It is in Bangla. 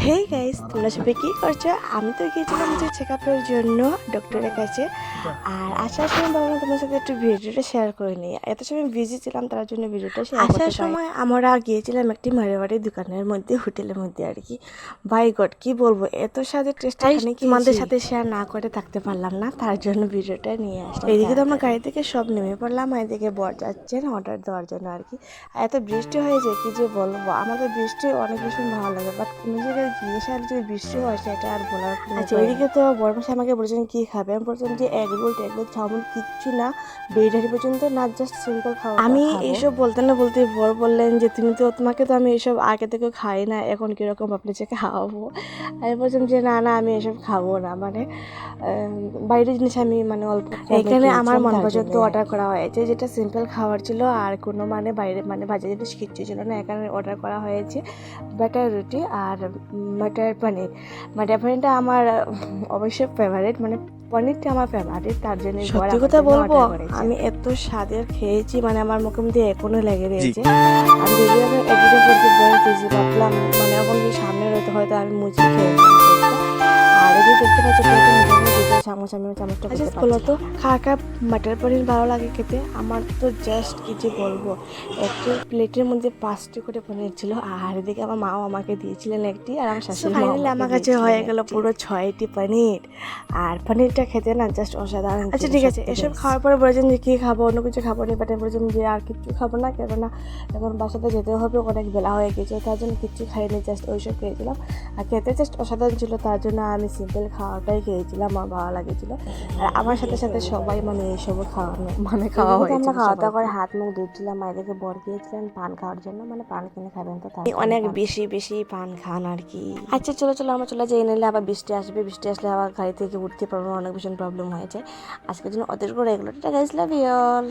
হেই গাইস, তোমরা সবাই কী করছো? আমি তো গিয়েছিলাম যে চেক আপের জন্য ডক্টরের কাছে। আর আসার সময় ভাবলাম তোমার সাথে একটু ভিডিওটা শেয়ার করে নিই। এত সময় বিজি ছিলাম, তার জন্য ভিডিওটা শেয়ার করতে পারি। আসার সময় আমরা গিয়েছিলাম একটি মারোয়াড়ি দোকানের মধ্যে, হোটেলের মধ্যে আর কি। বাই গড, কি বলবো, এত স্বাদের টেস্ট এখানে তোমাদের সাথে শেয়ার না করে থাকতে পারলাম না, তার জন্য ভিডিওটা নিয়ে আসলাম। এদিকে তো আমরা গাড়ি থেকে সব নেমে পড়লাম, এদিকে বর যাচ্ছেন অর্ডার দেওয়ার জন্য আর কি। এত বৃষ্টি হয়েছে কি যে বলবো, আমাদের বৃষ্টি অনেক ভীষণ ভালো লাগে, বাট কোনো জায়গায় গিয়ে সার যদি বৃষ্টি হয় সেটা আর বলার কোনো। আচ্ছা, ওইদিকে তো বড়মাসে আমাকে বলেছেন কি খাবে, আমি বলছিলাম যে এগ রোল চাউমিন কিচ্ছু না, বিরিয়ানি পর্যন্ত না, জাস্ট সিম্পল খাওয়া। আমি এইসব বলতে না বলতে বর বললেন যে তোমাকে তো আমি এইসব আগে থেকে খাই না, এখন কিরকম আপনি যে খাওয়াবো। আমি বলছিলাম যে না না, আমি এসব খাবো না, মানে বাইরের জিনিস আমি মানে অল্প। এখানে আমার মন পর্যন্ত অর্ডার করা হয়েছে, যেটা সিম্পল খাবার ছিল, আর কোনো মানে বাইরে মানে ভাজা জিনিস কিচ্ছু ছিল না। এখানে অর্ডার করা হয়েছে বাটার রুটি আর বাটার পনির। বাটার পনিরটা আমার অবশ্যই ফেভারিট, মানে পনিরটা আমার ফেভারিট, তার জন্য। সত্যি কথা বলবো, আমি এত স্বাদের খেয়েছি, মানে আমার মুখে মধ্যে এখনো লেগে রয়েছে। আমি ভিডিও এডিটে করতে বলতেছি, ভাবলাম মানে এখন যদি সামনে রয়েছে হয়তো আমি মুচি খেয়েছিলাম। আর এদিকে দেখতে পাচ্ছি চামচটা বলো তো কার কার মাটার পনির ভালো লাগে খেতে। আমার তো জাস্ট কি যে বলবো, একটি প্লেটের মধ্যে 5টি করে পনির ছিল, আর এদিকে আমার মাও আমাকে দিয়েছিলেন একটি, আর আমার শাশুড়ি ফাইনালি আমার কাছে হয়ে গেল পুরো 6টি পনির। আর পনিরটা খেতে না জাস্ট অসাধারণ। আচ্ছা ঠিক আছে, এসব খাওয়ার পরে বলেছেন যে কী খাবো, অন্য কিছু খাবো না, বাট বলেছেন যে আর কিচ্ছু খাবো না, কেননা এখন বাসাতে যেতে হবে, অনেক বেলা হয়ে গেছে, তার জন্য কিচ্ছু খাইনি, জাস্ট ওইসব খেয়েছিলাম। আর খেতে জাস্ট অসাধারণ ছিল, তার জন্য আমি সিম্পল খাওয়াটাই খেয়েছিলাম, আমার ভালো লাগেছিল। আর আমার সাথে সাথে সবাই মানে এইসব খাওয়া হয়েছে। আমরা খাওয়া দাওয়া করে হাত মুখ ধুচ্ছিলাম, মায়েদেরকে বর গিয়েছিলেন পান খাওয়ার জন্য, মানে পান কিনে খাবেন তো, তাই অনেক বেশি পান খান আর কি। আচ্ছা চলো আমরা চলে যাই, নিলে আবার বৃষ্টি আসবে, বৃষ্টি আসলে আবার গাড়ি থেকে উঠতে পারবো, অনেক ভীষণ প্রবলেম হয়ে যায়। আজকের জন্য ওদের করে এগুলো টাকা। Love you all.